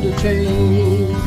world to change.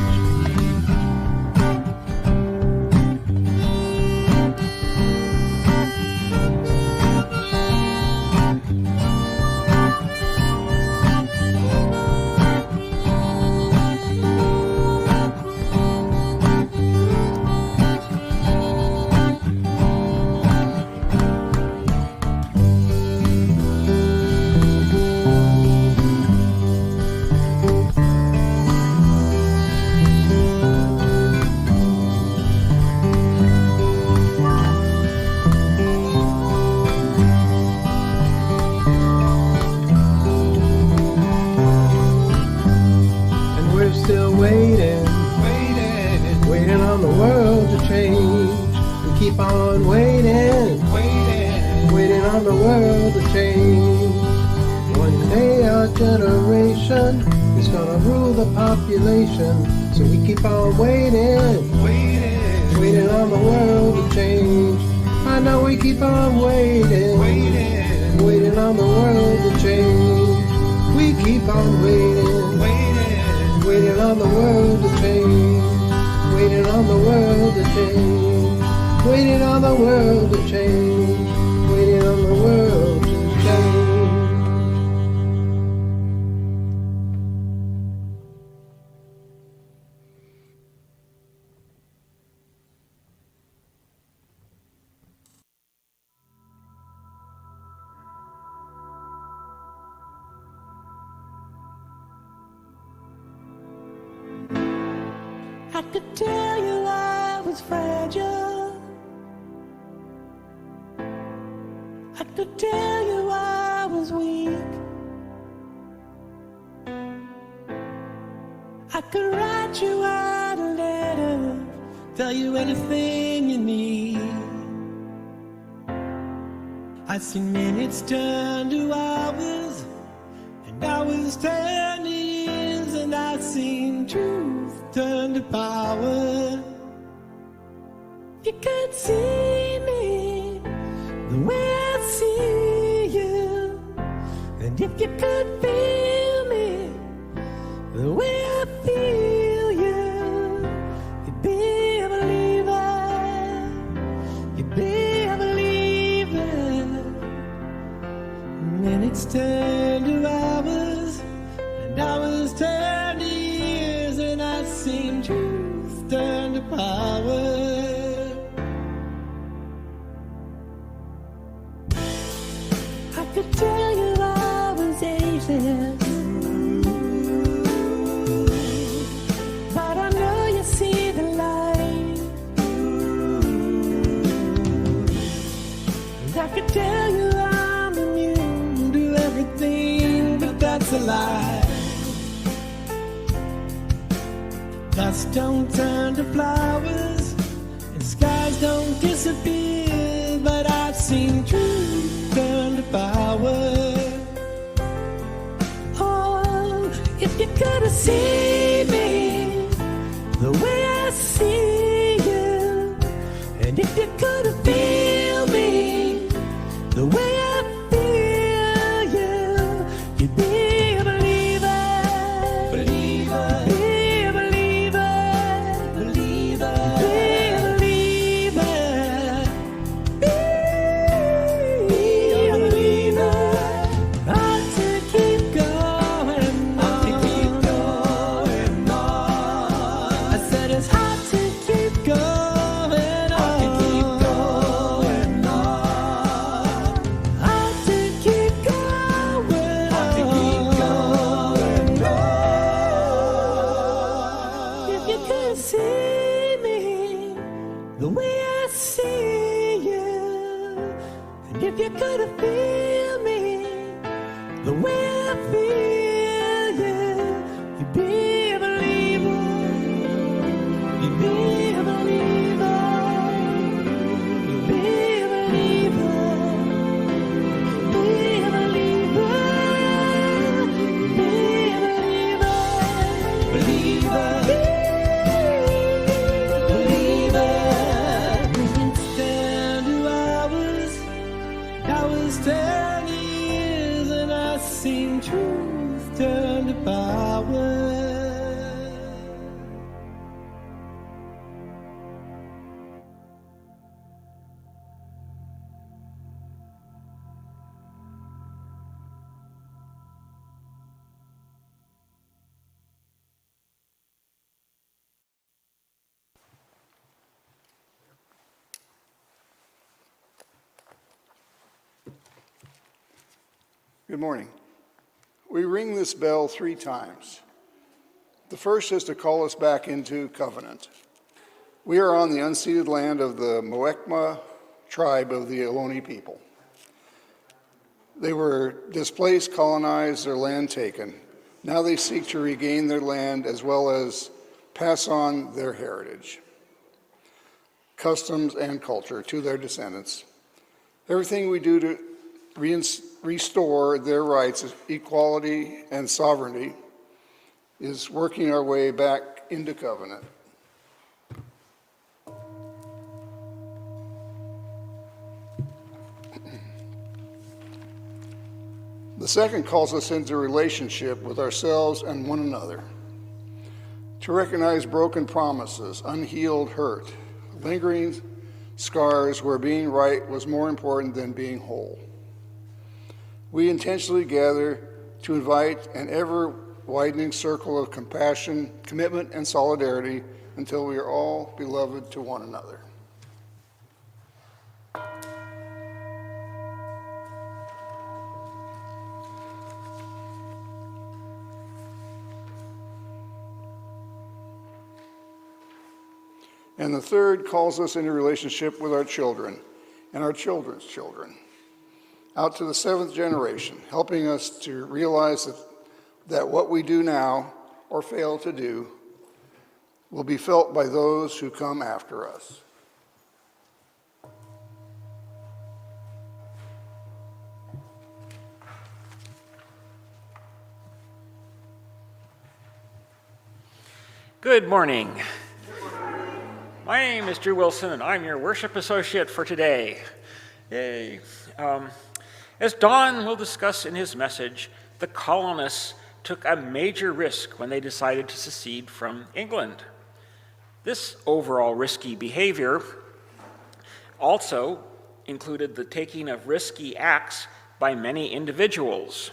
Still waiting on the world to change. We keep on waiting on the world to change. One day our generation is gonna rule the population, so we keep on waiting on the world to change. I know we keep on waiting on the world to change. We keep on waiting on the world to change, waiting on the world to change, waiting on the world to change, waiting on the world to change. I could tell you I was fragile. I could tell you I was weak. I could write you out a letter, tell you anything you need. I've seen minutes turn to hours, and hours turn to years, and I've seen truth turn to power. You can't see me the way I see you, and if you could feel me the way I feel you, you'd be a believer, you'd be a believer. Minutes turn to hours, and hours turn to years, and I've seen truth turn to power. I could tell you I was ageless, but I know you see the light. And I could tell you I'm immune to everything, but that's a lie. Dust don't turn to flowers, and skies don't disappear, but I've seen truth turn to power. Oh, if you could have seen me the way I see you, and if you could have feel me the way I feel you, you'd be a believer, believer. If you could have feel me the way I feel you, you'd be a believer, you'd be a believer, you'd be a believer, you'd be a believer, you'd be a believer, believer. Turn years, and I've seen truth turn to power. Good morning. We ring this bell 3 times. The first is to call us back into covenant. We are on the unceded land of the Moekma tribe of the Ohlone people. They were displaced, colonized, their land taken. Now they seek to regain their land as well as pass on their heritage, customs, and culture to their descendants. Everything we do to restore their rights, equality, and sovereignty is working our way back into covenant. The second calls us into relationship with ourselves and one another, to recognize broken promises, unhealed hurt, lingering scars where being right was more important than being whole. We intentionally gather to invite an ever-widening circle of compassion, commitment, and solidarity until we are all beloved to one another. And the third calls us into relationship with our children and our children's children, out to the 7th generation, helping us to realize that what we do now or fail to do will be felt by those who come after us. Good morning. My name is Drew Wilson, and I'm your worship associate for today. Yay. As Don will discuss in his message, the colonists took a major risk when they decided to secede from England. This overall risky behavior also included the taking of risky acts by many individuals.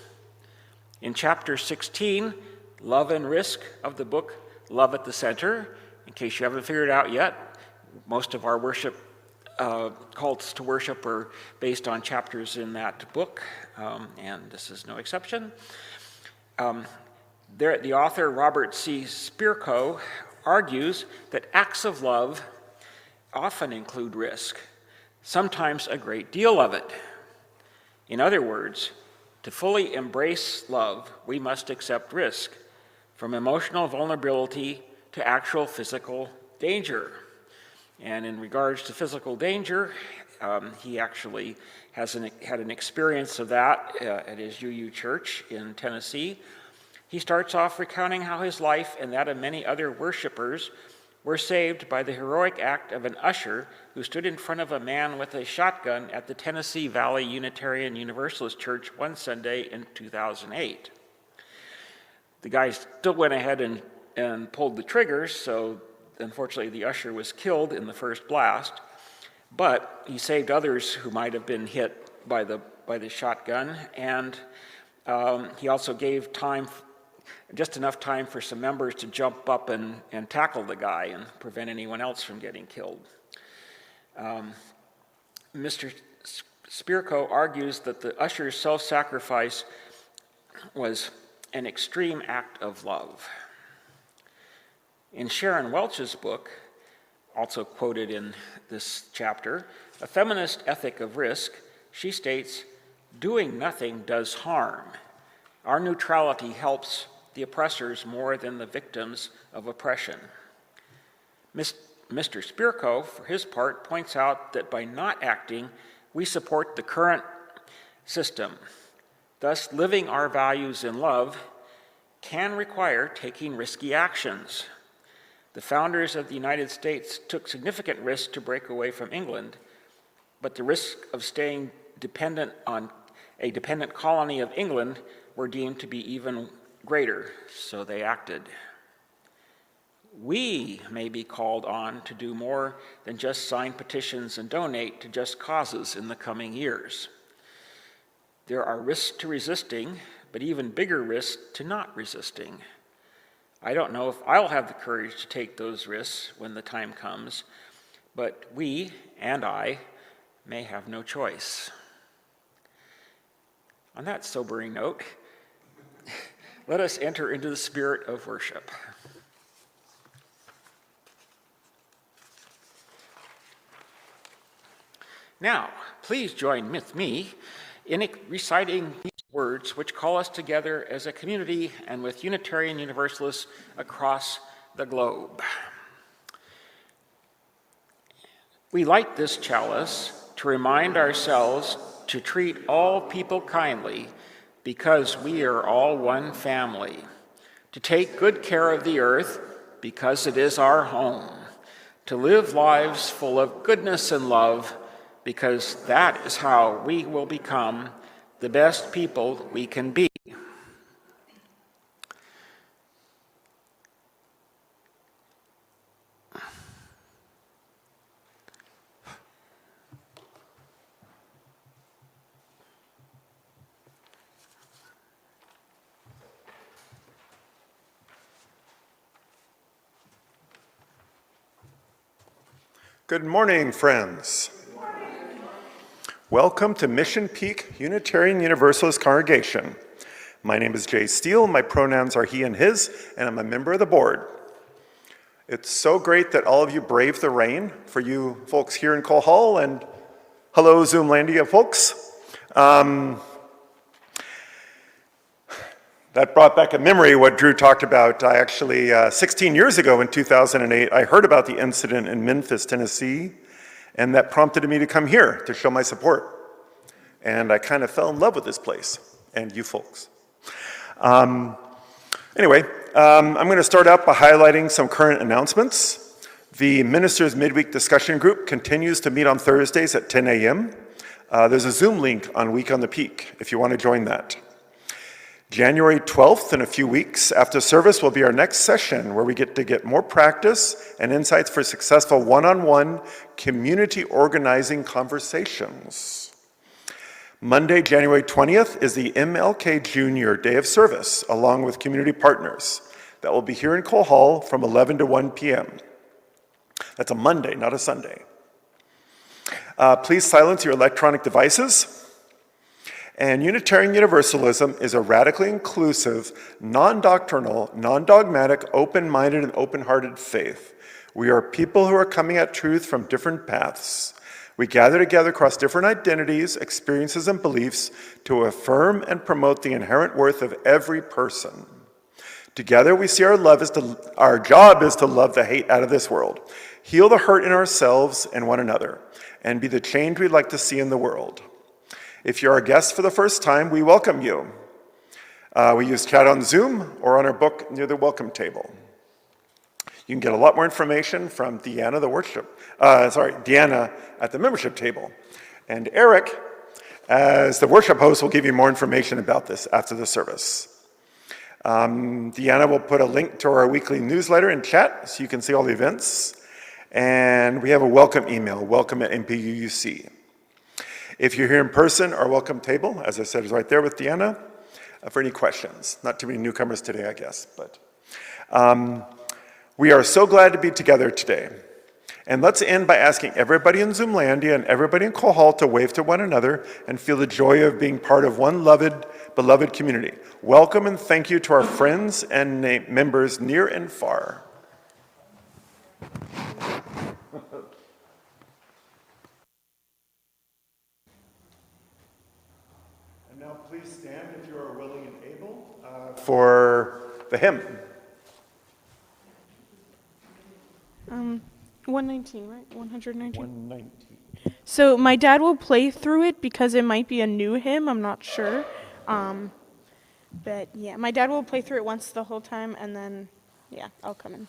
In chapter 16, Love and Risk of the book Love at the Center, in case you haven't figured it out yet, most of our worship calls to worship are based on chapters in that book, and this is no exception. The author, Robert C. Spierko, argues that acts of love often include risk, sometimes a great deal of it. In other words, to fully embrace love, we must accept risk, from emotional vulnerability to actual physical danger. And in regards to physical danger, he actually had an experience of that at his UU church in Tennessee. He starts off recounting how his life and that of many other worshipers were saved by the heroic act of an usher who stood in front of a man with a shotgun at the Tennessee Valley Unitarian Universalist Church one Sunday in 2008. The guy still went ahead and pulled the triggers, so unfortunately the usher was killed in the first blast, but he saved others who might have been hit by the shotgun, and he also gave just enough time for some members to jump up and tackle the guy and prevent anyone else from getting killed. Mr. Spierko argues that the usher's self-sacrifice was an extreme act of love. In Sharon Welch's book, also quoted in this chapter, A Feminist Ethic of Risk, she states, "Doing nothing does harm. Our neutrality helps the oppressors more than the victims of oppression." Mr. Spierko, for his part, points out that by not acting, we support the current system. Thus, living our values in love can require taking risky actions. The founders of the United States took significant risks to break away from England, but the risk of staying dependent on a dependent colony of England were deemed to be even greater, so they acted. We may be called on to do more than just sign petitions and donate to just causes in the coming years. There are risks to resisting, but even bigger risks to not resisting. I don't know if I'll have the courage to take those risks when the time comes, but we and I may have no choice. On that sobering note, let us enter into the spirit of worship. Now, please join with me in reciting these words which call us together as a community and with Unitarian Universalists across the globe. We light this chalice to remind ourselves to treat all people kindly because we are all one family, to take good care of the earth because it is our home, to live lives full of goodness and love because that is how we will become the best people we can be. Good morning, friends. Welcome to Mission Peak Unitarian Universalist Congregation. My name is Jay Steele, my pronouns are he and his, and I'm a member of the board. It's so great that all of you braved the rain, for you folks here in Cole Hall, and hello Zoomlandia folks. That brought back a memory what Drew talked about. I actually, 16 years ago in 2008, I heard about the incident in Memphis, Tennessee, and that prompted me to come here to show my support. And I kind of fell in love with this place and you folks. Anyway, I'm going to start out by highlighting some current announcements. The Ministers Midweek Discussion Group continues to meet on Thursdays at 10 a.m. There's a Zoom link on Week on the Peak if you want to join that. January 12th, in a few weeks after service, will be our next session where we get to get more practice and insights for successful one-on-one community organizing conversations. Monday, January 20th is the MLK Jr. Day of Service, along with community partners. That will be here in Cole Hall from 11 to 1 p.m. That's a Monday, not a Sunday. Please silence your electronic devices. And Unitarian Universalism is a radically inclusive, non-doctrinal, non-dogmatic, open-minded, and open-hearted faith. We are people who are coming at truth from different paths. We gather together across different identities, experiences, and beliefs to affirm and promote the inherent worth of every person. Together, we see our job is to love the hate out of this world, heal the hurt in ourselves and one another, and be the change we'd like to see in the world. If you're a guest for the first time, we welcome you. We use chat on Zoom or on our book near the welcome table. You can get a lot more information from Deanna at the membership table. And Eric, as the worship host, will give you more information about this after the service. Deanna will put a link to our weekly newsletter in chat so you can see all the events. And we have a welcome email, welcome@mpuuc. If you're here in person, our welcome table, as I said, is right there with Deanna for any questions. Not too many newcomers today, I guess, but we are so glad to be together today. And let's end by asking everybody in Zoomlandia and everybody in Cole Hall to wave to one another and feel the joy of being part of one beloved community. Welcome and thank you to our friends and members near and far. Now please stand if you are willing and able for the hymn. 119, right? 119. 119. So my dad will play through it because it might be a new hymn. I'm not sure. But yeah, my dad will play through it once the whole time, and then yeah, I'll come in.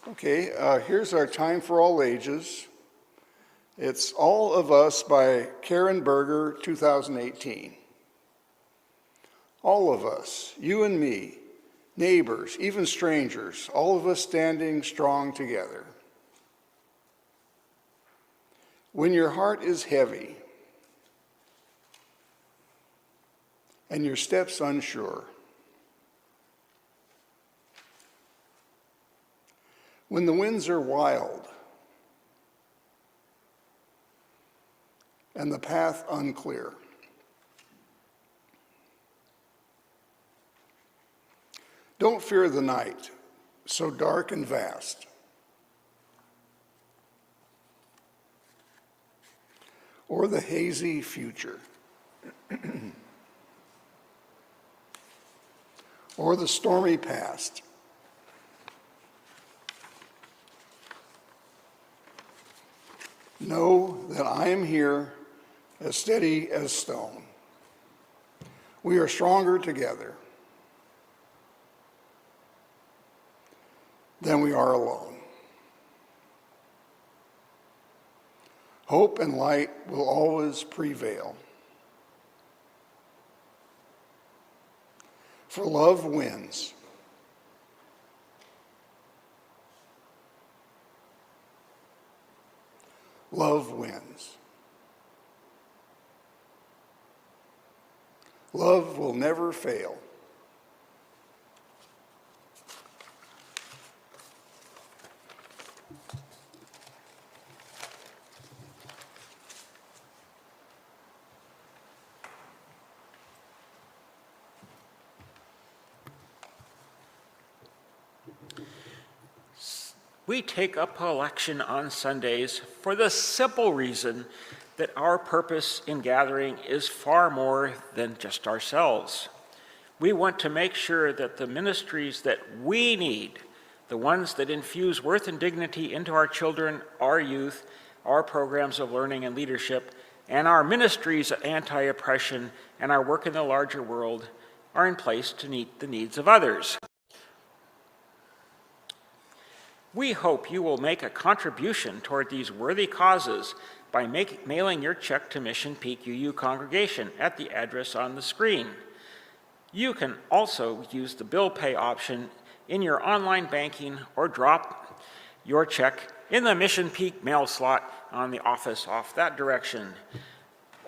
Okay, here's our Time for All Ages. It's All of Us by Karen Berger, 2018. All of us, you and me, neighbors, even strangers, all of us standing strong together. When your heart is heavy and your steps unsure, when the winds are wild and the path unclear, don't fear the night, so dark and vast, or the hazy future, or the stormy past. Know that I am here, as steady as stone. We are stronger together than we are alone. Hope and light will always prevail. For love wins. Love wins. Love will never fail. We take up election on Sundays for the simple reason that our purpose in gathering is far more than just ourselves. We want to make sure that the ministries that we need, the ones that infuse worth and dignity into our children, our youth, our programs of learning and leadership, and our ministries of anti-oppression and our work in the larger world are in place to meet the needs of others. We hope you will make a contribution toward these worthy causes by mailing your check to Mission Peak UU congregation at the address on the screen. You can also use the bill pay option in your online banking or drop your check in the Mission Peak mail slot on the office off that direction,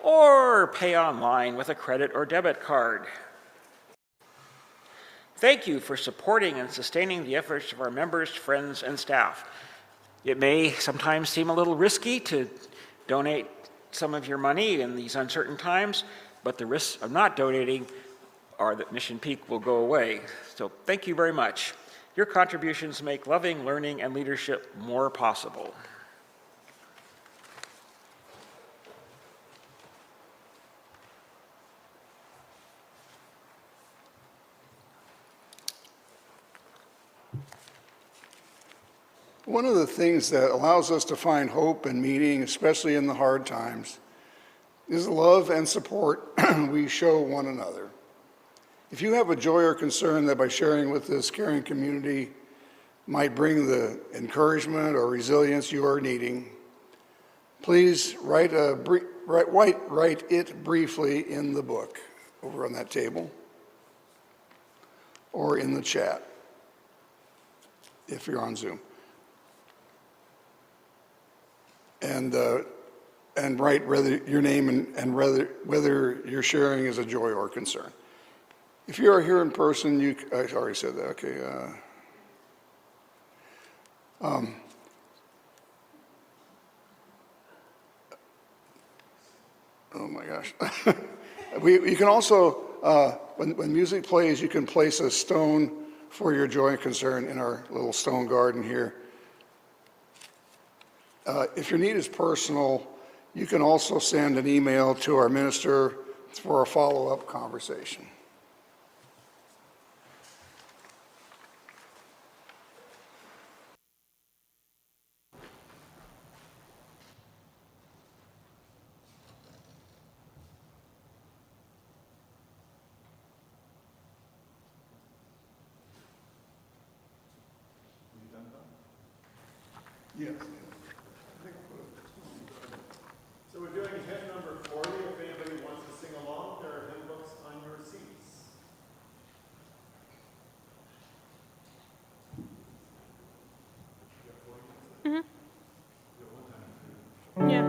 or pay online with a credit or debit card. Thank you for supporting and sustaining the efforts of our members, friends, and staff. It may sometimes seem a little risky to donate some of your money in these uncertain times, but the risks of not donating are that Mission Peak will go away. So thank you very much. Your contributions make loving, learning, and leadership more possible. One of the things that allows us to find hope and meaning, especially in the hard times, is the love and support we show one another. If you have a joy or concern that by sharing with this caring community might bring the encouragement or resilience you are needing, please write it briefly in the book over on that table or in the chat if you're on Zoom. And write your name and whether your sharing is a joy or concern. If you are here in person, I already said that, okay. Oh my gosh. You can also, when music plays, you can place a stone for your joy and concern in our little stone garden here. If your need is personal, you can also send an email to our minister for a follow-up conversation. Yes. So we're doing hymn number 40. If anybody wants to sing along, there are hymn books on your seats. Yeah.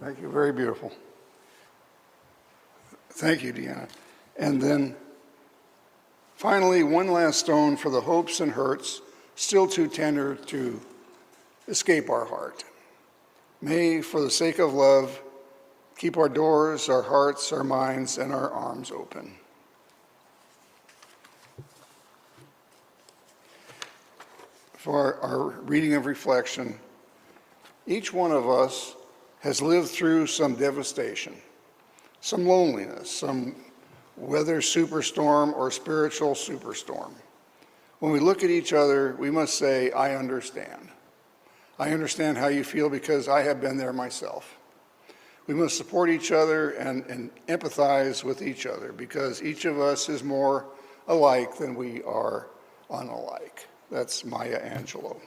Thank you. Very beautiful. Thank you, Deanna. And then finally, one last stone for the hopes and hurts still too tender to escape our heart. May, for the sake of love, keep our doors, our hearts, our minds, and our arms open. For our reading of reflection, each one of us has lived through some devastation, some loneliness, some weather superstorm or spiritual superstorm. When we look at each other, we must say, I understand. I understand how you feel because I have been there myself. We must support each other and empathize with each other because each of us is more alike than we are unalike. That's Maya Angelou.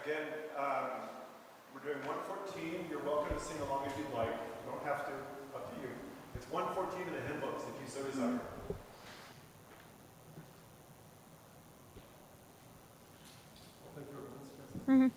Again, we're doing 114. You're welcome to sing along if you'd like. You don't have to. Up to you. It's 114 in the hymn books if you so desire. Mm-hmm.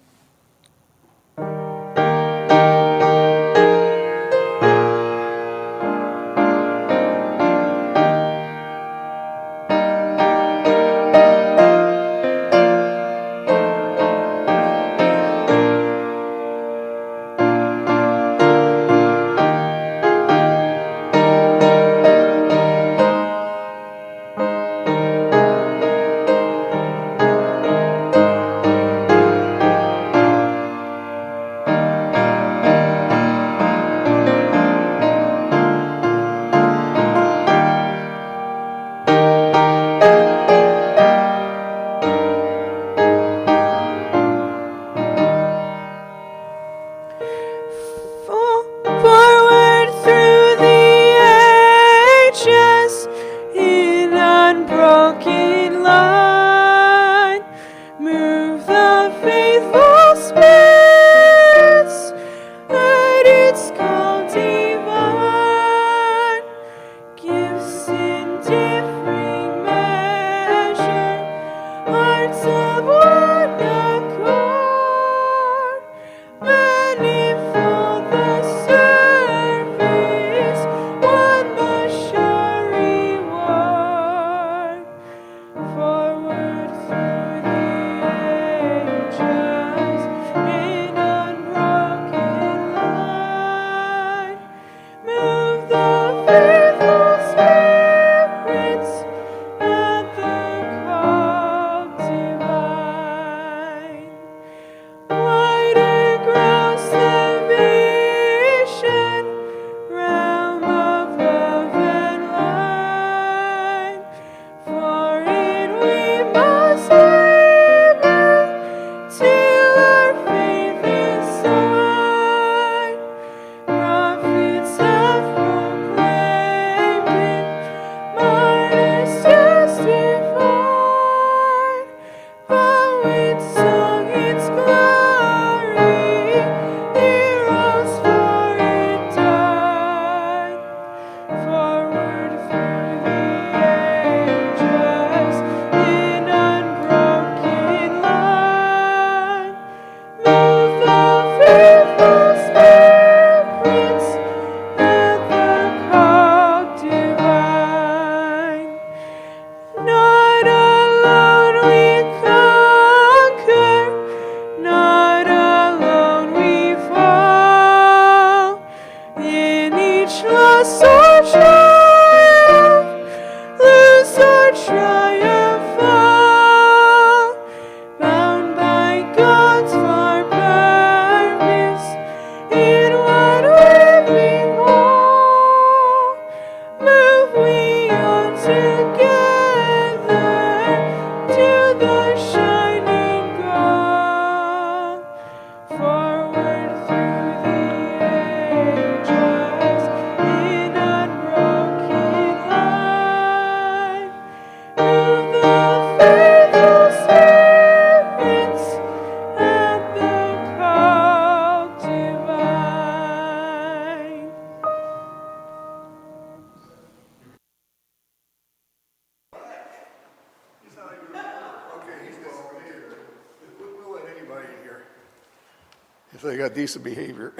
if they got decent behavior.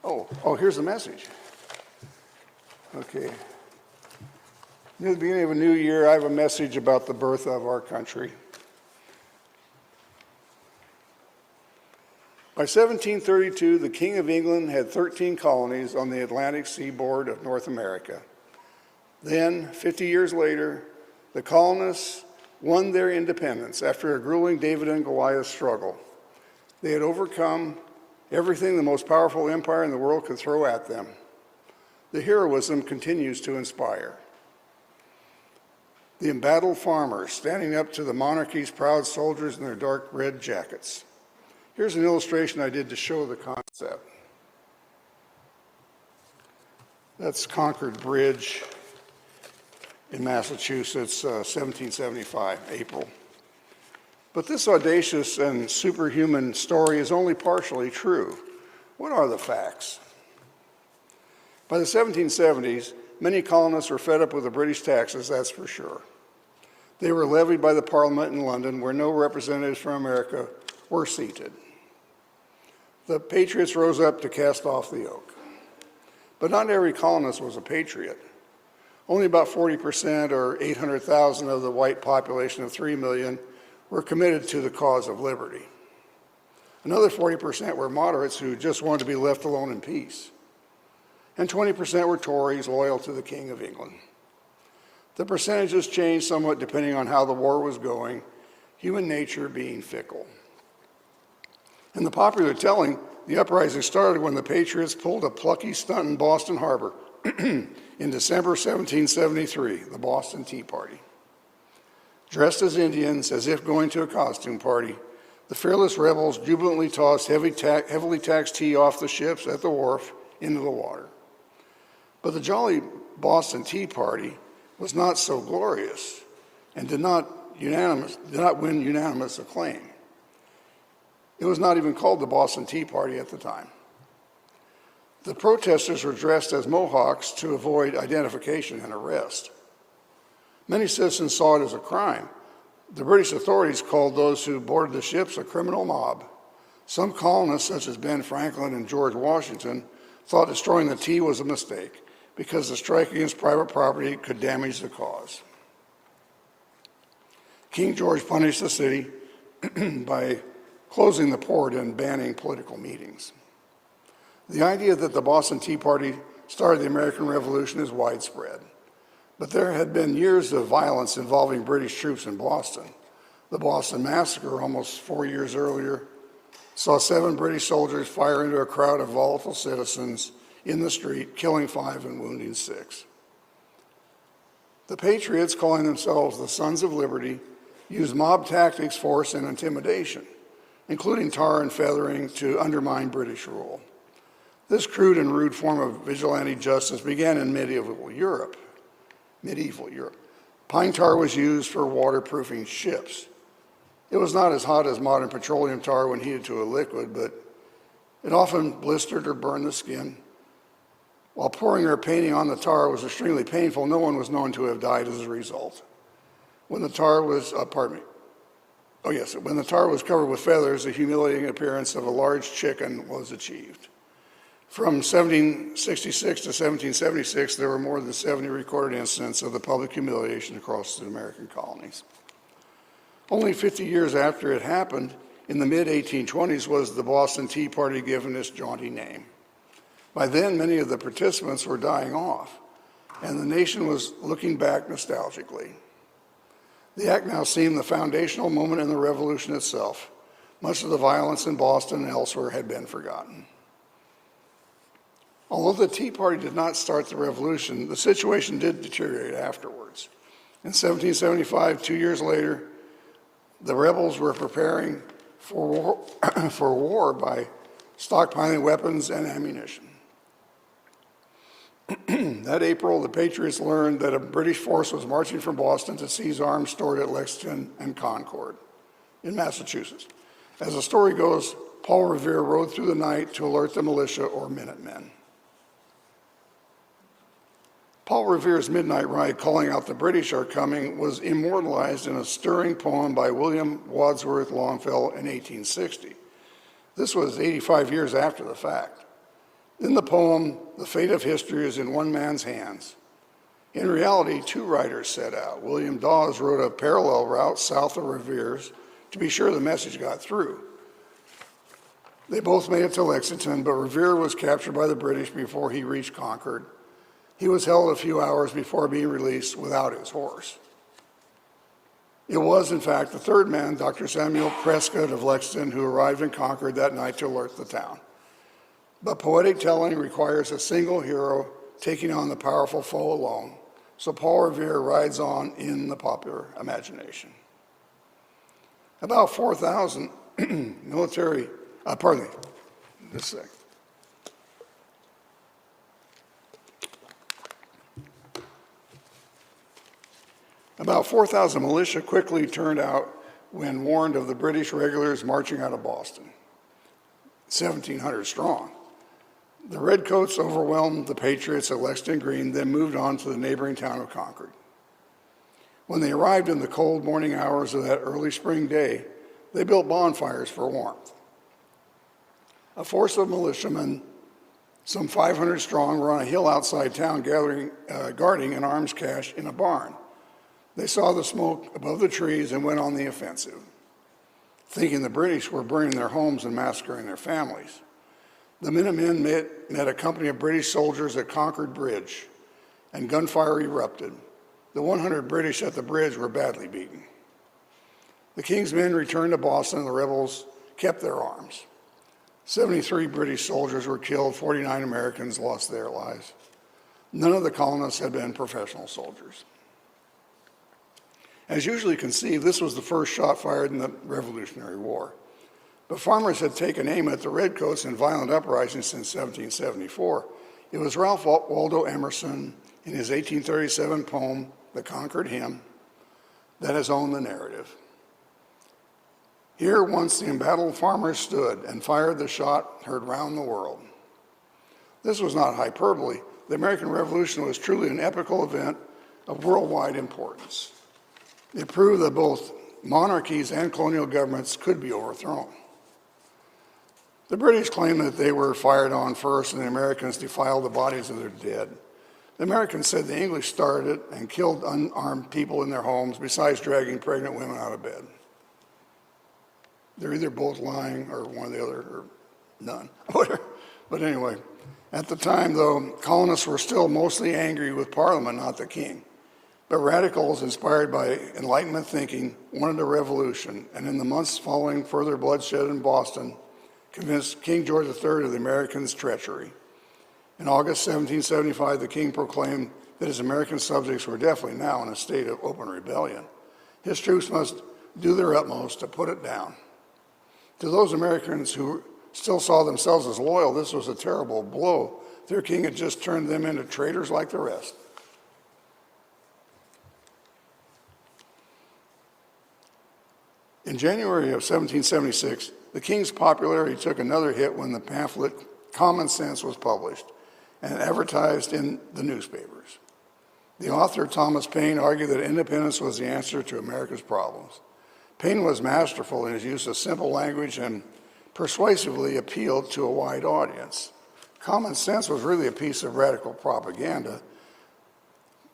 Oh, here's the message. Okay. Near the beginning of a new year, I have a message about the birth of our country. By 1732, the King of England had 13 colonies on the Atlantic seaboard of North America. Then, 50 years later, the colonists won their independence after a grueling David and Goliath struggle. They had overcome everything the most powerful empire in the world could throw at them. The heroism continues to inspire. The embattled farmers standing up to the monarchy's proud soldiers in their dark red jackets. Here's an illustration I did to show the concept. That's Concord Bridge in Massachusetts, 1775, April. But this audacious and superhuman story is only partially true. What are the facts? By the 1770s, many colonists were fed up with the British taxes, that's for sure. They were levied by the Parliament in London, where no representatives from America were seated. The patriots rose up to cast off the yoke. But not every colonist was a patriot. Only about 40%, or 800,000 of the white population of 3 million, were committed to the cause of liberty. Another 40% were moderates who just wanted to be left alone in peace. And 20% were Tories loyal to the King of England. The percentages changed somewhat depending on how the war was going, human nature being fickle. In the popular telling, the uprising started when the Patriots pulled a plucky stunt in Boston Harbor in December 1773, the Boston Tea Party. Dressed as Indians, as if going to a costume party, the fearless rebels jubilantly tossed heavily taxed tea off the ships at the wharf into the water. But the jolly Boston Tea Party was not so glorious and did not win unanimous acclaim. It was not even called the Boston Tea Party at the time. The protesters were dressed as Mohawks to avoid identification and arrest. Many citizens saw it as a crime. The British authorities called those who boarded the ships a criminal mob. Some colonists, such as Ben Franklin and George Washington, thought destroying the tea was a mistake because the strike against private property could damage the cause. King George punished the city by closing the port and banning political meetings. The idea that the Boston Tea Party started the American Revolution is widespread, but there had been years of violence involving British troops in Boston. The Boston Massacre, almost 4 years earlier, saw 7 British soldiers fire into a crowd of volatile citizens in the street, killing 5 and wounding 6. The Patriots, calling themselves the Sons of Liberty, used mob tactics, force, and intimidation, including tar and feathering, to undermine British rule. This crude and rude form of vigilante justice began in medieval Europe. Pine tar was used for waterproofing ships. It was not as hot as modern petroleum tar when heated to a liquid, but it often blistered or burned the skin. While pouring or painting on the tar was extremely painful, no one was known to have died as a result. When the tar was covered with feathers, the humiliating appearance of a large chicken was achieved. From 1766 to 1776, there were more than 70 recorded incidents of the public humiliation across the American colonies. Only 50 years after it happened, in the mid-1820s, was the Boston Tea Party given its jaunty name. By then, many of the participants were dying off, and the nation was looking back nostalgically. The act now seemed the foundational moment in the revolution itself. Much of the violence in Boston and elsewhere had been forgotten. Although the Tea Party did not start the revolution, the situation did deteriorate afterwards. In 1775, 2 years later, the rebels were preparing for war by stockpiling weapons and ammunition. That April, the Patriots learned that a British force was marching from Boston to seize arms stored at Lexington and Concord in Massachusetts. As the story goes, Paul Revere rode through the night to alert the militia or Minutemen. Paul Revere's midnight ride calling out the British are coming was immortalized in a stirring poem by William Wadsworth Longfellow in 1860. This was 85 years after the fact. In the poem, the fate of history is in one man's hands. In reality, two writers set out. William Dawes wrote a parallel route south of Revere's to be sure the message got through. They both made it to Lexington, but Revere was captured by the British before he reached Concord. He was held a few hours before being released without his horse. It was, in fact, the third man, Dr. Samuel Prescott of Lexington, who arrived in Concord that night to alert the town. But poetic telling requires a single hero taking on the powerful foe alone, so Paul Revere rides on in the popular imagination. About 4,000 military, this thing. About 4,000 militia quickly turned out when warned of the British regulars marching out of Boston, 1,700 strong. The Redcoats overwhelmed the Patriots at Lexington Green, then moved on to the neighboring town of Concord. When they arrived in the cold morning hours of that early spring day, they built bonfires for warmth. A force of militiamen, some 500 strong, were on a hill outside town guarding an arms cache in a barn. They saw the smoke above the trees and went on the offensive, thinking the British were burning their homes and massacring their families. The Minutemen met a company of British soldiers at Concord Bridge, and gunfire erupted. The 100 British at the bridge were badly beaten. The King's men returned to Boston, and the rebels kept their arms. 73 British soldiers were killed, 49 Americans lost their lives. None of the colonists had been professional soldiers. As usually conceived, this was the first shot fired in the Revolutionary War. But farmers had taken aim at the Redcoats in violent uprisings since 1774. It was Ralph Waldo Emerson, in his 1837 poem, The Concord Hymn, that has owned the narrative. Here once the embattled farmers stood and fired the shot heard round the world. This was not hyperbole. The American Revolution was truly an epical event of worldwide importance. It proved that both monarchies and colonial governments could be overthrown. The British claimed that they were fired on first and the Americans defiled the bodies of their dead. The Americans said the English started it and killed unarmed people in their homes, besides dragging pregnant women out of bed. They're either both lying or one or the other, or none. But anyway, at the time, though, colonists were still mostly angry with Parliament, not the king. But radicals, inspired by Enlightenment thinking, wanted a revolution, and in the months following further bloodshed in Boston, convinced King George III of the Americans' treachery. In August 1775, the king proclaimed that his American subjects were definitely now in a state of open rebellion. His troops must do their utmost to put it down. To those Americans who still saw themselves as loyal, this was a terrible blow. Their king had just turned them into traitors like the rest. In January of 1776, the king's popularity took another hit when the pamphlet Common Sense was published and advertised in the newspapers. The author, Thomas Paine, argued that independence was the answer to America's problems. Paine was masterful in his use of simple language and persuasively appealed to a wide audience. Common Sense was really a piece of radical propaganda,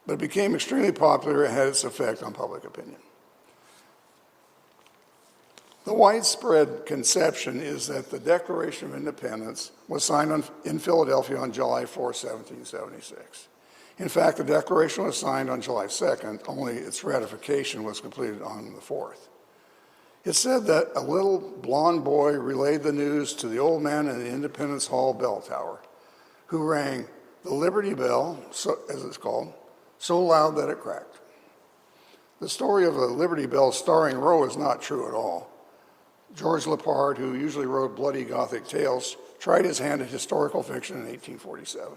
but it became extremely popular and had its effect on public opinion. The widespread conception is that the Declaration of Independence was signed in Philadelphia on July 4, 1776. In fact, the Declaration was signed on July 2nd, only its ratification was completed on the 4th. It said that a little blond boy relayed the news to the old man in the Independence Hall bell tower, who rang the Liberty Bell, as it's called, so loud that it cracked. The story of the Liberty Bell starring Roe is not true at all. George Lepard, who usually wrote bloody Gothic tales, tried his hand at historical fiction in 1847.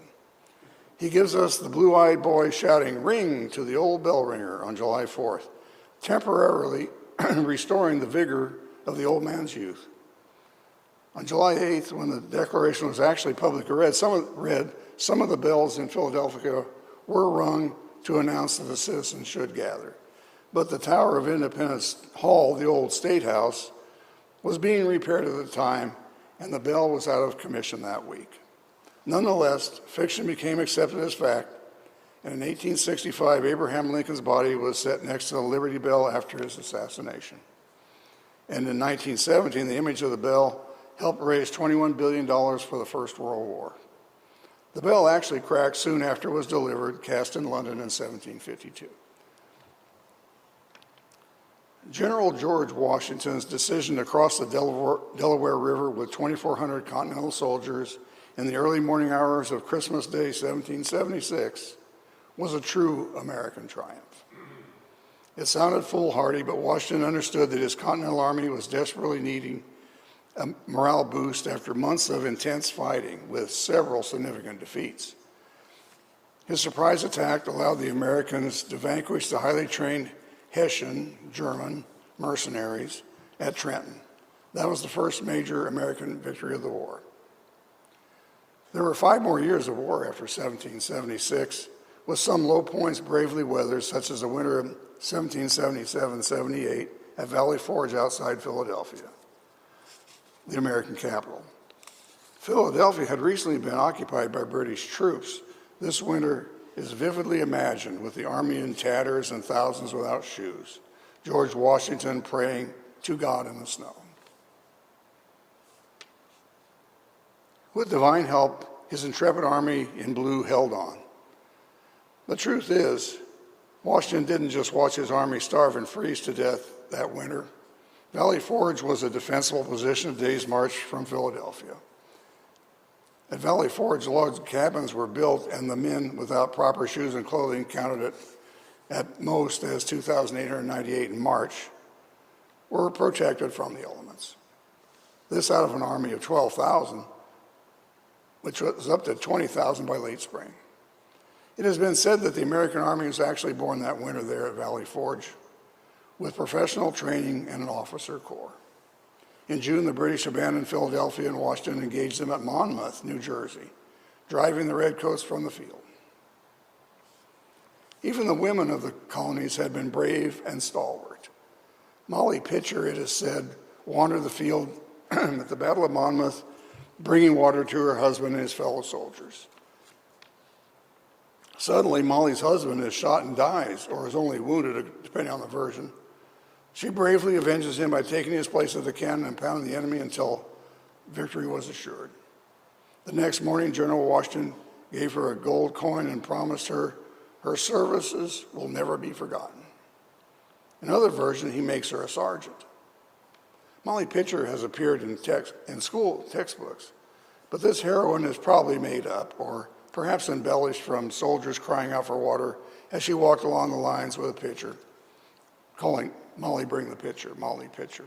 He gives us the blue-eyed boy shouting, "Ring" to the old bell ringer on July 4th, temporarily restoring the vigor of the old man's youth. On July 8th, when the Declaration was actually publicly read, some of the bells in Philadelphia were rung to announce that the citizens should gather. But the Tower of Independence Hall, the old State House, was being repaired at the time, and the bell was out of commission that week. Nonetheless, fiction became accepted as fact, and in 1865, Abraham Lincoln's body was set next to the Liberty Bell after his assassination. And in 1917, the image of the bell helped raise $21 billion for the First World War. The bell actually cracked soon after it was delivered, cast in London in 1752. General George Washington's decision to cross the Delaware River with 2,400 Continental soldiers in the early morning hours of Christmas Day, 1776, was a true American triumph. It sounded foolhardy, but Washington understood that his Continental Army was desperately needing a morale boost after months of intense fighting with several significant defeats. His surprise attack allowed the Americans to vanquish the highly trained Hessian German mercenaries at Trenton. That was the first major American victory of the war. There were 5 more years of war after 1776, with some low points bravely weathered, such as the winter of 1777-78 at Valley Forge outside Philadelphia, the American capital. Philadelphia had recently been occupied by British troops. This winter is vividly imagined with the army in tatters and thousands without shoes. George Washington praying to God in the snow. With divine help, his intrepid army in blue held on. The truth is, Washington didn't just watch his army starve and freeze to death that winter. Valley Forge was a defensible position a day's march from Philadelphia. At Valley Forge, log cabins were built, and the men without proper shoes and clothing, counted at most as 2,898 in March, were protected from the elements. This out of an army of 12,000, which was up to 20,000 by late spring. It has been said that the American Army was actually born that winter there at Valley Forge, with professional training and an officer corps. In June, the British abandoned Philadelphia and Washington engaged them at Monmouth, New Jersey, driving the redcoats from the field. Even the women of the colonies had been brave and stalwart. Molly Pitcher, it is said, wandered the field at the Battle of Monmouth, bringing water to her husband and his fellow soldiers. Suddenly, Molly's husband is shot and dies, or is only wounded, depending on the version. She bravely avenges him by taking his place at the cannon and pounding the enemy until victory was assured. The next morning, General Washington gave her a gold coin and promised her her services will never be forgotten. In another version, he makes her a sergeant. Molly Pitcher has appeared in school textbooks, but this heroine is probably made up or perhaps embellished from soldiers crying out for water as she walked along the lines with a pitcher, calling Molly, bring the pitcher, Molly Pitcher.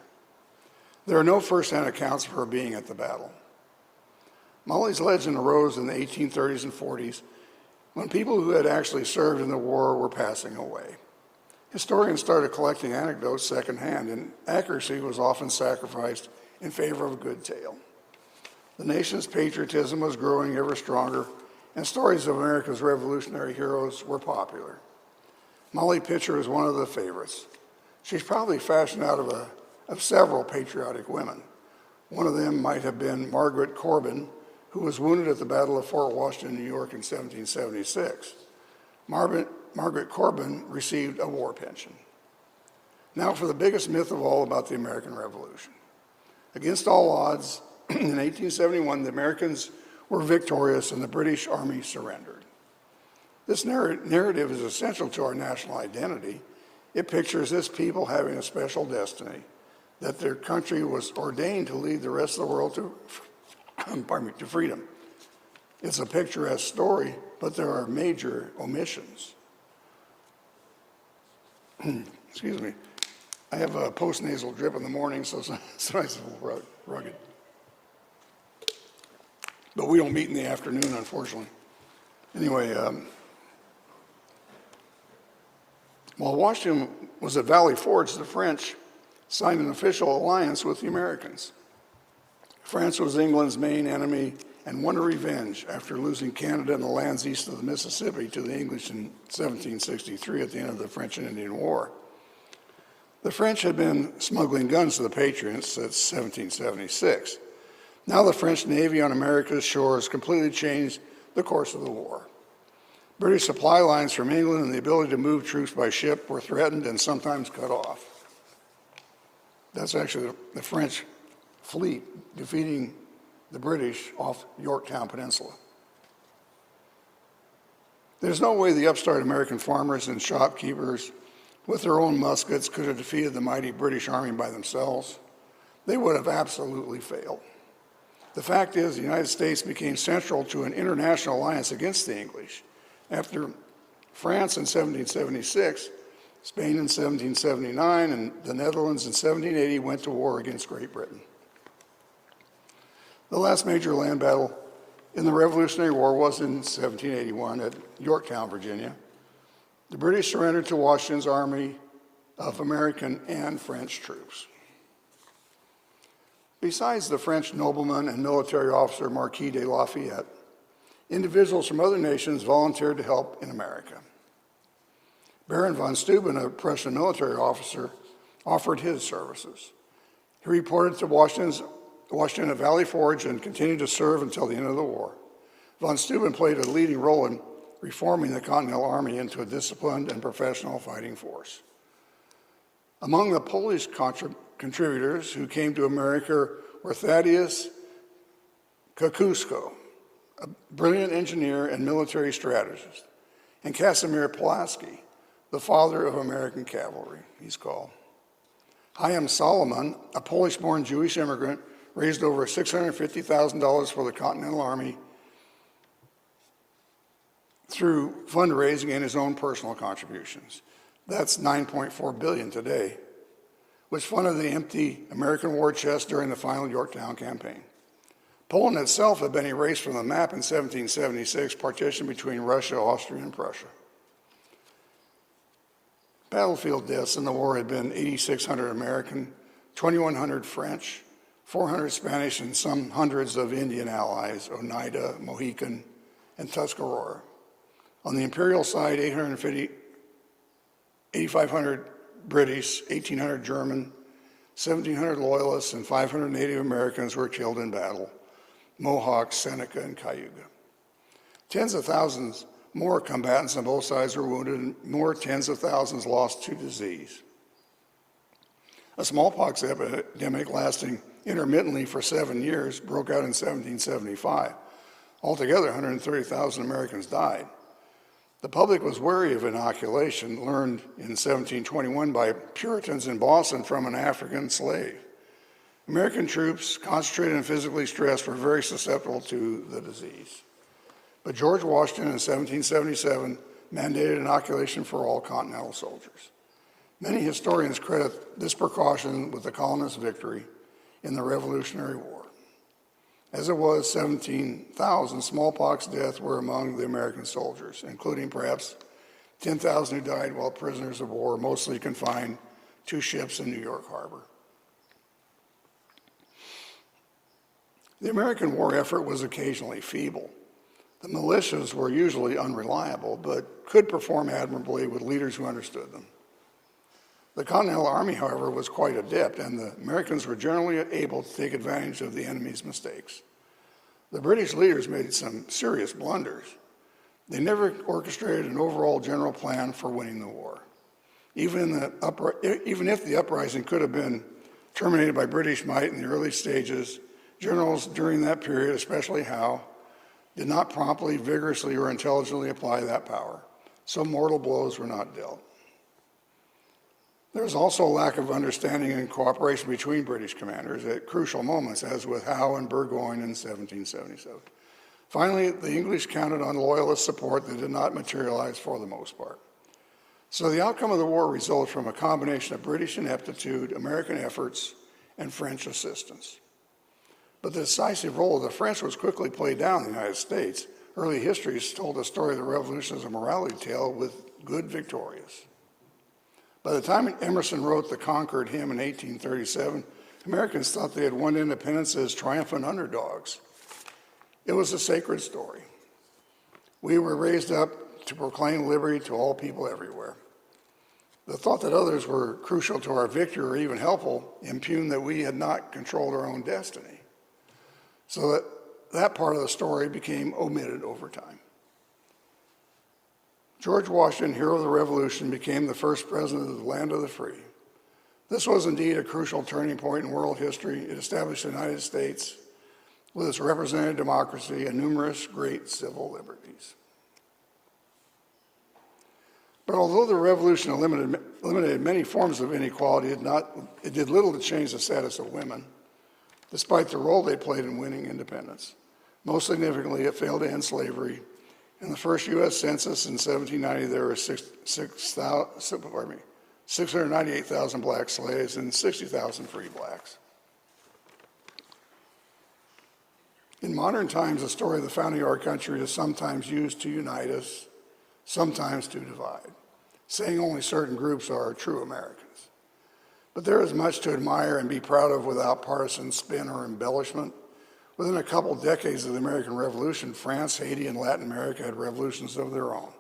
There are no first-hand accounts of her being at the battle. Molly's legend arose in the 1830s and 40s when people who had actually served in the war were passing away. Historians started collecting anecdotes secondhand, and accuracy was often sacrificed in favor of a good tale. The nation's patriotism was growing ever stronger, and stories of America's revolutionary heroes were popular. Molly Pitcher is one of the favorites. She's probably fashioned out of several patriotic women. One of them might have been Margaret Corbin, who was wounded at the Battle of Fort Washington, New York in 1776. Margaret Corbin received a war pension. Now for the biggest myth of all about the American Revolution. Against all odds, in 1871, the Americans were victorious and the British Army surrendered. This narrative is essential to our national identity. It pictures this people having a special destiny, that their country was ordained to lead the rest of the world to freedom. It's a picturesque story, but there are major omissions. Excuse me. I have a postnasal drip in the morning, so it's nice and rugged. But we don't meet in the afternoon, unfortunately. Anyway, while Washington was at Valley Forge, the French signed an official alliance with the Americans. France was England's main enemy, and won a revenge after losing Canada and the lands east of the Mississippi to the English in 1763 at the end of the French and Indian War. The French had been smuggling guns to the Patriots since 1776. Now the French Navy on America's shores completely changed the course of the war. British supply lines from England and the ability to move troops by ship were threatened and sometimes cut off. That's actually the French fleet defeating the British off Yorktown Peninsula. There's no way the upstart American farmers and shopkeepers with their own muskets could have defeated the mighty British Army by themselves. They would have absolutely failed. The fact is, the United States became central to an international alliance against the English. After France in 1776, Spain in 1779, and the Netherlands in 1780 went to war against Great Britain. The last major land battle in the Revolutionary War was in 1781 at Yorktown, Virginia. The British surrendered to Washington's army of American and French troops. Besides the French nobleman and military officer Marquis de Lafayette, individuals from other nations volunteered to help in America. Baron von Steuben, a Prussian military officer, offered his services. He reported to Washington at Valley Forge and continued to serve until the end of the war. Von Steuben played a leading role in reforming the Continental Army into a disciplined and professional fighting force. Among the Polish contributors who came to America were Thaddeus Kosciuszko, a brilliant engineer and military strategist, and Casimir Pulaski, the father of American cavalry, he's called. Chaim Solomon, a Polish-born Jewish immigrant, raised over $650,000 for the Continental Army through fundraising and his own personal contributions. That's $9.4 billion today, which funded the empty American war chest during the final Yorktown campaign. Poland itself had been erased from the map in 1776, partitioned between Russia, Austria, and Prussia. Battlefield deaths in the war had been 8,600 American, 2,100 French, 400 Spanish, and some hundreds of Indian allies, Oneida, Mohican, and Tuscarora. On the Imperial side, 8,500 British, 1,800 German, 1,700 Loyalists, and 500 Native Americans were killed in battle, Mohawks, Seneca, and Cayuga. Tens of thousands more combatants on both sides were wounded, and more tens of thousands lost to disease. A smallpox epidemic lasting intermittently for 7 years broke out in 1775. Altogether, 130,000 Americans died. The public was wary of inoculation, learned in 1721 by Puritans in Boston from an African slave. American troops, concentrated and physically stressed, were very susceptible to the disease. But George Washington in 1777 mandated inoculation for all Continental soldiers. Many historians credit this precaution with the colonists' victory in the Revolutionary War. As it was, 17,000 smallpox deaths were among the American soldiers, including perhaps 10,000 who died while prisoners of war, mostly confined to ships in New York Harbor. The American war effort was occasionally feeble. The militias were usually unreliable, but could perform admirably with leaders who understood them. The Continental Army, however, was quite adept, and the Americans were generally able to take advantage of the enemy's mistakes. The British leaders made some serious blunders. They never orchestrated an overall general plan for winning the war. Even if the uprising could have been terminated by British might in the early stages, generals during that period, especially Howe, did not promptly, vigorously, or intelligently apply that power, so mortal blows were not dealt. There was also a lack of understanding and cooperation between British commanders at crucial moments, as with Howe and Burgoyne in 1777. Finally, the English counted on Loyalist support that did not materialize for the most part. So the outcome of the war resulted from a combination of British ineptitude, American efforts, and French assistance. But the decisive role of the French was quickly played down in the United States. Early histories told the story of the Revolution as a morality tale with good victorious. By the time Emerson wrote the Concord hymn in 1837, Americans thought they had won independence as triumphant underdogs. It was a sacred story. We were raised up to proclaim liberty to all people everywhere. The thought that others were crucial to our victory or even helpful impugned that we had not controlled our own destiny. So that part of the story became omitted over time. George Washington, hero of the Revolution, became the first president of the land of the free. This was indeed a crucial turning point in world history. It established the United States with its representative democracy and numerous great civil liberties. But although the revolution eliminated many forms of inequality, it did little to change the status of women, despite the role they played in winning independence. Most significantly, it failed to end slavery. In the first U.S. Census in 1790, there were 698,000 black slaves and 60,000 free blacks. In modern times, the story of the founding of our country is sometimes used to unite us, sometimes to divide, saying only certain groups are true Americans. But there is much to admire and be proud of without partisan spin or embellishment. Within a couple decades of the American Revolution, France, Haiti, and Latin America had revolutions of their own.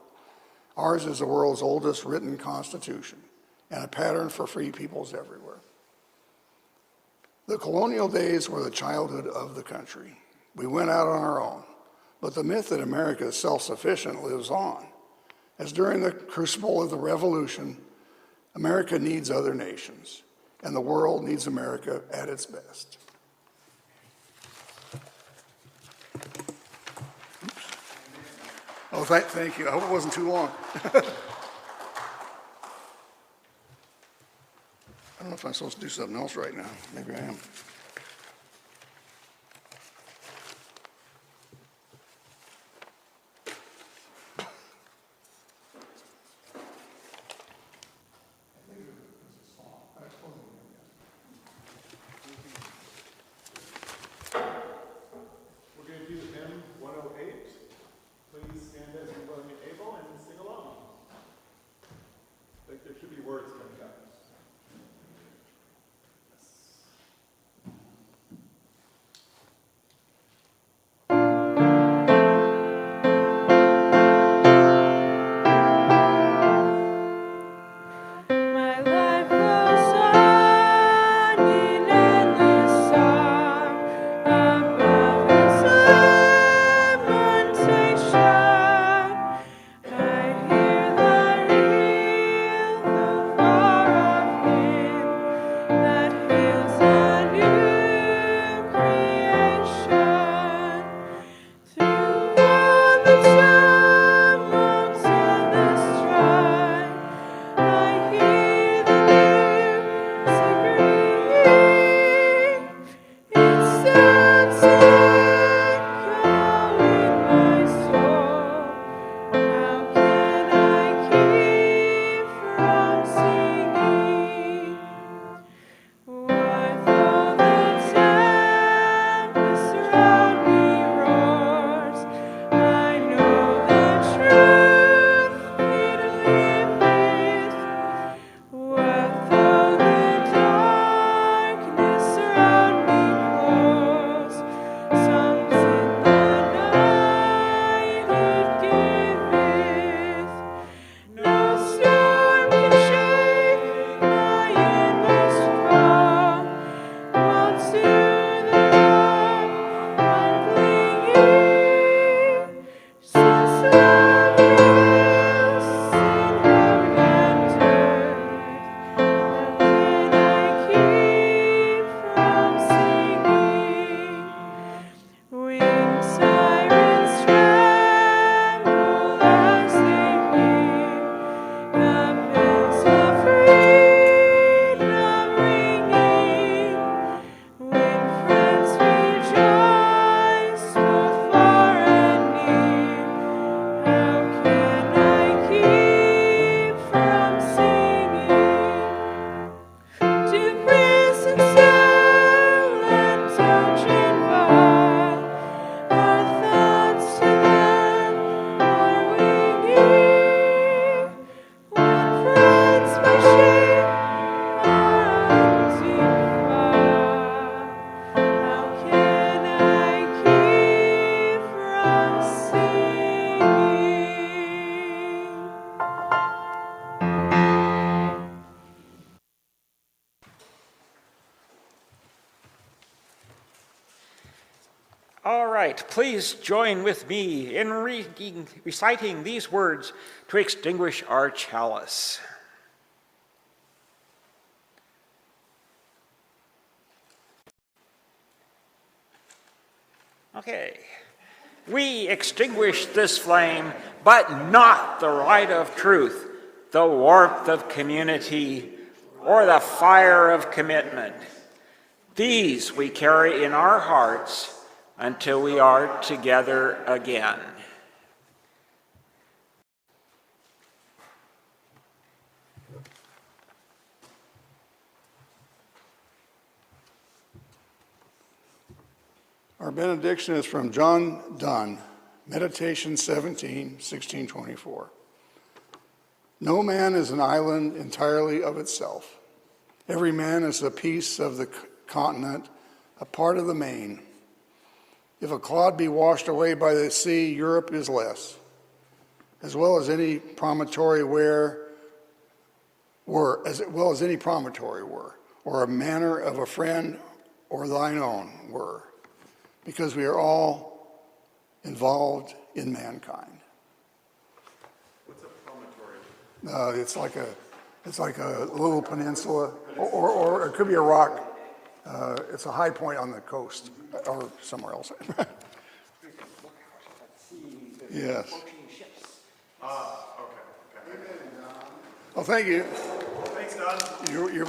Ours is the world's oldest written constitution and a pattern for free peoples everywhere. The colonial days were the childhood of the country. We went out on our own, but the myth that America is self-sufficient lives on. As during the crucible of the Revolution, America needs other nations, and the world needs America at its best. Oh, thank you. I hope it wasn't too long. I don't know if I'm supposed to do something else right now. Maybe I am. We're going to do hymn 108. Please stand as you're willing and able and sing along. There should be words coming up. All right, please join with me in reciting these words to extinguish our chalice. Okay. We extinguish this flame, but not the light of truth, the warmth of community, or the fire of commitment. These we carry in our hearts until we are together again. Our benediction is from John Donne, Meditation 17, 1624. No man is an island entirely of itself. Every man is a piece of the continent, a part of the main. If a clod be washed away by the sea, Europe is less, as well as any promontory were, or a manner of a friend or thine own were, because we are all involved in mankind. What's a promontory? It's like a little peninsula, or it could be a rock. It's a high point on the coast, or somewhere else. Yes. Okay. Well, thank you. Thanks, Don. You're